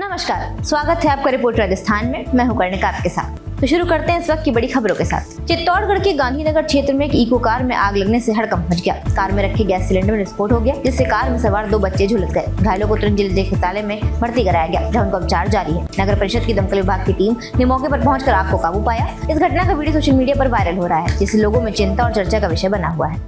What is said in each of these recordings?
नमस्कार, स्वागत है आपका रिपोर्ट राजस्थान में। मैं हूं कर्णिका आपके साथ। तो शुरू करते हैं इस वक्त की बड़ी खबरों के साथ। चित्तौड़गढ़ के गांधीनगर क्षेत्र में एक इको कार में आग लगने से हड़कंप मच गया। कार में रखे गैस सिलेंडर में विस्फोट हो गया, जिससे कार में सवार 2 बच्चे झुलस गए। घायलों को तुरंत जिला चिकित्सालय में भर्ती कराया गया, जहां उनका उपचार जारी है। नगर परिषद की दमकल विभाग की टीम ने मौके पर पहुंचकर आग को काबू पाया। इस घटना का वीडियो सोशल मीडिया पर वायरल हो रहा है, जिससे लोगों में चिंता और चर्चा का विषय बना हुआ है।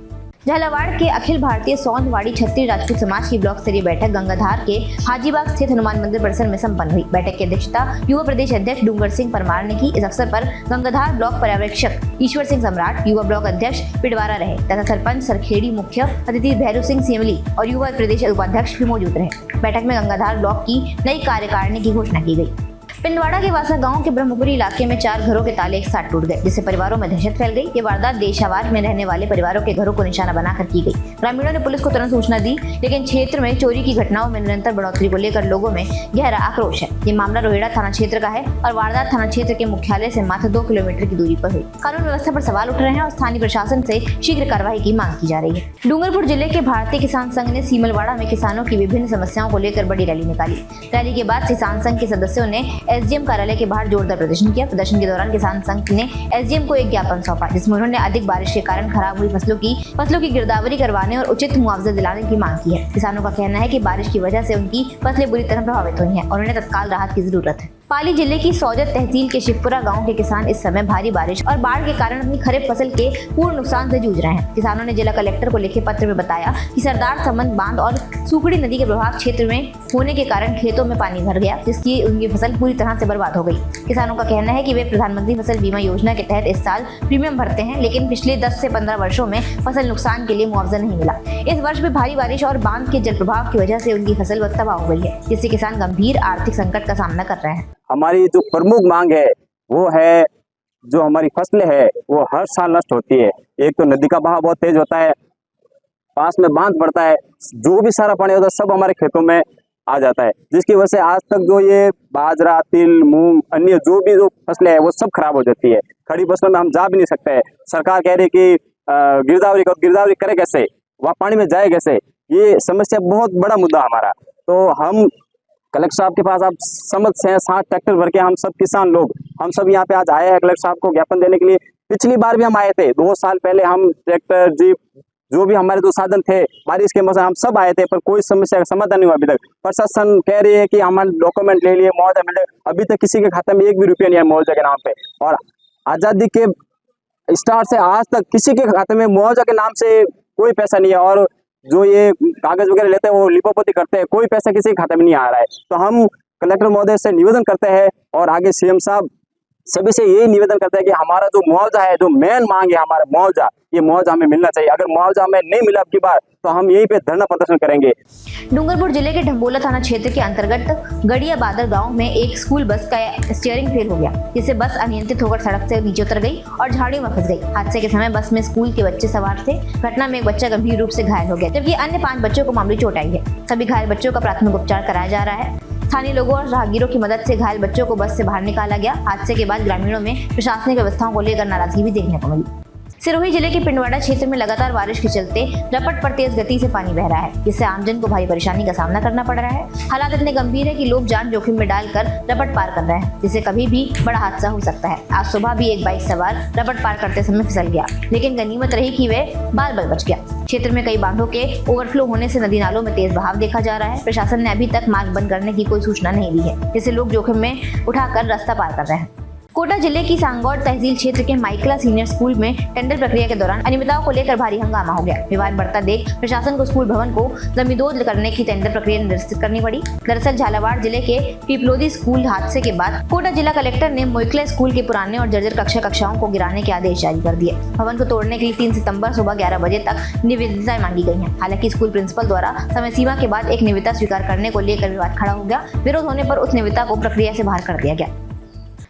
झालावाड़ के अखिल भारतीय सौंदवाड़ी क्षत्रिय राजपूत समाज की ब्लॉक स्तरीय बैठक गंगाधार के हाजीबाग स्थित हनुमान मंदिर परिसर में संपन्न हुई। बैठक की अध्यक्षता युवा प्रदेश अध्यक्ष डूंगर सिंह परमार ने की। इस अवसर पर गंगाधार ब्लॉक पर्यवेक्षक ईश्वर सिंह सम्राट, युवा ब्लॉक अध्यक्ष पिडवारा रहे तथा सरपंच सरखेड़ी मुख्य अतिथि भैरू सिंह सिमली और युवा प्रदेश उपाध्यक्ष भी मौजूद रहे। बैठक में गंगाधार ब्लॉक की नई कार्यकारिणी की घोषणा की गई। पिंडवाड़ा के वासा गांव के ब्रह्मपुरी इलाके में 4 घरों के ताले एक साथ टूट गए, जिससे परिवारों में दहशत फैल गई। ये वारदात देशावार में रहने वाले परिवारों के घरों को निशाना बनाकर की गई। ग्रामीणों ने पुलिस को तुरंत सूचना दी, लेकिन क्षेत्र में चोरी की घटनाओं में निरंतर बढ़ोतरी को लेकर लोगों में गहरा आक्रोश है। ये मामला रोहिड़ा थाना क्षेत्र का है और वारदात थाना क्षेत्र के मुख्यालय से मात्र 2 किलोमीटर की दूरी पर हुई। कानून व्यवस्था पर सवाल उठ रहे हैं और स्थानीय प्रशासन से शीघ्र कार्रवाई की मांग की जा रही है। डूंगरपुर जिले के भारतीय किसान संघ ने सीमलवाड़ा में किसानों की विभिन्न समस्याओं को लेकर बड़ी रैली निकाली। रैली के बाद किसान संघ के सदस्यों ने एसडीएम कार्यालय के बाहर जोरदार प्रदर्शन किया। प्रदर्शन के दौरान किसान संघ ने एसडीएम को एक ज्ञापन सौंपा, जिसमें उन्होंने अधिक बारिश के कारण खराब हुई फसलों की गिरदावरी करवाने और उचित मुआवजा दिलाने की मांग की है। किसानों का कहना है कि बारिश की वजह से उनकी फसलें बुरी तरह प्रभावित हुई हैं और उन्हें तत्काल राहत की जरूरत है। पाली जिले की सौजत तहसील के शिवपुरा गांव के किसान इस समय भारी बारिश और बाढ़ के कारण अपनी खरीफ फसल के पूर्ण नुकसान से जूझ रहे हैं। किसानों ने जिला कलेक्टर को लिखे पत्र में बताया कि सरदार संबंध बांध और सुकड़ी नदी के प्रभाव क्षेत्र में होने के कारण खेतों में पानी भर गया, जिसकी उनकी फसल पूरी तरह से बर्बाद हो गई। किसानों का कहना है कि वे प्रधानमंत्री फसल बीमा योजना के तहत इस साल प्रीमियम भरते हैं, लेकिन पिछले 10 से 15 वर्षों में फसल नुकसान के लिए मुआवजा नहीं मिला। इस वर्ष भी भारी बारिश और बांध के जल प्रभाव की वजह से उनकी फसल तबाह हो गई है, जिससे किसान गंभीर आर्थिक संकट का सामना कर रहे हैं। हमारी जो प्रमुख मांग है वो है, जो हमारी फसलें है वो हर साल नष्ट होती है। एक तो नदी का बहाव बहुत तेज होता है, पास में बांध पड़ता है, जो भी सारा पानी होता है सब हमारे खेतों में आ जाता है, जिसकी वजह से आज तक जो ये बाजरा, तिल, मूंग, अन्य जो फसलें है वो सब खराब हो जाती है। खड़ी फसलों में हम जा भी नहीं सकते हैं। सरकार कह रही है कि गिरदावरी करे कैसे, वह पानी में जाए कैसे, ये समस्या बहुत बड़ा मुद्दा हमारा। तो हम कलेक्टर साहब के पास आप समझ से 7 ट्रैक्टर भर के हम सब किसान लोग हम सब यहाँ पे आज आए हैं कलेक्टर साहब को ज्ञापन देने के लिए। पिछली बार भी हम आए थे, 2 साल पहले हम ट्रैक्टर, जीप, जो भी हमारे जो साधन थे बारिश के मौसम हम सब आए थे, पर कोई समस्या का समाधान नहीं हुआ अभी तक। प्रशासन कह रही है कि हमारे डॉक्यूमेंट ले लिए, मुआवजा मिले, अभी तक किसी के खाते में 1 भी रुपया नहीं है मुआवजा के नाम पे। और आज़ादी के स्टार्ट से आज तक किसी के खाते में मुआवजा के नाम से कोई पैसा नहीं है, और जो ये कागज वगैरह लेते हैं वो लिपोपोती करते हैं, कोई पैसा किसी के खाते में नहीं आ रहा है। तो हम कलेक्टर महोदय से निवेदन करते हैं और आगे सीएम साहब सभी से यही निवेदन करते हैं कि हमारा जो मुआवजा है, जो मेन मांग है हमारा मुआवजा, ये मुआवजा हमें मिलना चाहिए। अगर मुआवजा हमें नहीं मिला अब की बार तो हम यहीं पे धरना प्रदर्शन करेंगे। डूंगरपुर जिले के ढंबोला थाना क्षेत्र के अंतर्गत गड़िया बादल गांव में एक स्कूल बस का स्टीयरिंग फेल हो गया, जिससे बस अनियंत्रित होकर सड़क से नीचे उतर गई और झाड़ियों में फंस गई। हादसे के समय बस में स्कूल के बच्चे सवार थे। घटना में एक बच्चा गंभीर रूप से घायल हो गया, जबकि अन्य 5 बच्चों को मामूली चोट आई है। सभी घायल बच्चों का प्राथमिक उपचार कराया जा रहा है। स्थानीय लोगों और राहगीरों की मदद से घायल बच्चों को बस से बाहर निकाला गया। हादसे के बाद ग्रामीणों में प्रशासनिक व्यवस्थाओं को लेकर नाराजगी भी देखने को मिली। सिरोही जिले के पिंडवाड़ा क्षेत्र में लगातार बारिश के चलते रपट पर तेज गति से पानी बह रहा है, जिससे आमजन को भारी परेशानी का सामना करना पड़ रहा है। हालात इतने गंभीर है कि लोग जान जोखिम में डालकर रपट पार कर रहे हैं, जिससे कभी भी बड़ा हादसा हो सकता है। आज सुबह भी एक बाइक सवार रपट पार करते समय फिसल गया, लेकिन गनीमत रही कि वे बाल बच गया। क्षेत्र में कई बांधों के ओवरफ्लो होने से नदी नालों में तेज बहाव देखा जा रहा है। प्रशासन ने अभी तक मार्ग बंद करने की कोई सूचना नहीं दी है, जिससे लोग जोखिम में उठाकर रास्ता पार कर रहे हैं। कोटा जिले की सांगौर तहसील क्षेत्र के माइकला सीनियर स्कूल में टेंडर प्रक्रिया के दौरान अनियमितताओं को लेकर भारी हंगामा हो गया। विवाद बढ़ता देख प्रशासन को स्कूल भवन को जमींदोज करने की टेंडर प्रक्रिया निरस्त करनी पड़ी। दरअसल झालावाड़ जिले के पिपलोदी स्कूल हादसे के बाद कोटा जिला कलेक्टर ने माइकला स्कूल के पुराने और जर्जर कक्षाओं को गिराने के आदेश जारी कर दिए। भवन को तोड़ने के लिए 3 सितंबर सुबह 11 बजे तक निविदाएं मांगी गई हैं। हालांकि स्कूल प्रिंसिपल द्वारा समय सीमा के बाद एक निविदा स्वीकार करने को लेकर विवाद खड़ा हो गया। विरोध होने पर उस निविदा को प्रक्रिया से बाहर कर दिया गया।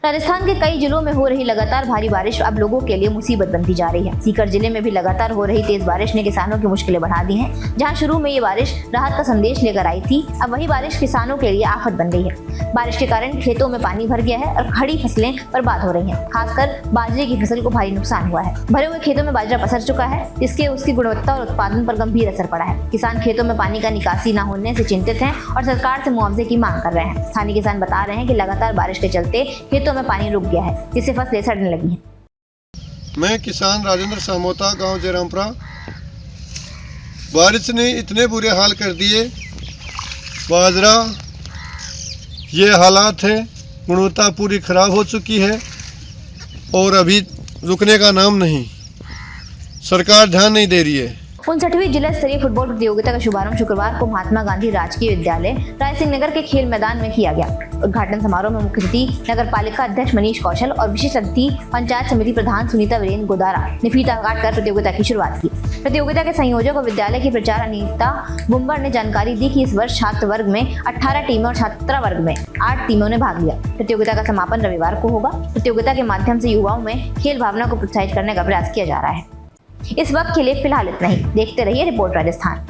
राजस्थान के कई जिलों में हो रही लगातार भारी बारिश अब लोगों के लिए मुसीबत बनती जा रही है। सीकर जिले में भी लगातार हो रही तेज बारिश ने किसानों की मुश्किलें बढ़ा दी हैं। जहां शुरू में ये बारिश राहत का संदेश लेकर आई थी, अब वही बारिश किसानों के लिए आफत बन गई है। बारिश के कारण खेतों में पानी भर गया है और खड़ी फसलें बर्बाद हो रही हैं। खासकर बाजरे की फसल को भारी नुकसान हुआ है। भरे हुए खेतों में बाजरा पसर चुका है, जिसके उसकी गुणवत्ता और उत्पादन पर गंभीर असर पड़ा है। किसान खेतों में पानी का निकासी न होने से चिंतित हैं और सरकार से मुआवजे की मांग कर रहे हैं। स्थानीय किसान बता रहे हैं कि लगातार बारिश के चलते खेतों में पानी रुक गया है, जिससे फसलें सड़ने लगी हैं। मैं किसान राजेंद्र सामोता, गांव जयरामपुरा। बारिश ने इतने बुरे हाल कर दिए, बाजरा ये हालात है, गुणवत्ता पूरी खराब हो चुकी है और अभी रुकने का नाम नहीं, सरकार ध्यान नहीं दे रही है। 59वीं जिला स्तरीय फुटबॉल प्रतियोगिता का शुभारंभ शुक्रवार को महात्मा गांधी राजकीय विद्यालय रायसिंह नगर के खेल मैदान में किया गया। उद्घाटन समारोह में मुख्य अतिथि नगर पालिका अध्यक्ष मनीष कौशल और विशिष्ट अतिथि पंचायत समिति प्रधान सुनीता वीरेंद्र गोदारा ने फीता काटकर प्रतियोगिता की शुरुआत की। प्रतियोगिता के संयोजक और विद्यालय की प्रचार अनीता बुम्बर ने जानकारी दी कि इस वर्ष छात्र वर्ग में 18 टीमें और छात्रा वर्ग में 8 टीमों ने भाग लिया। प्रतियोगिता का समापन रविवार को होगा। प्रतियोगिता के माध्यम से युवाओं में खेल भावना को प्रोत्साहित करने का प्रयास किया जा रहा है। इस वक्त के लिए फिलहाल इतना ही। देखते रहिए रिपोर्ट राजस्थान।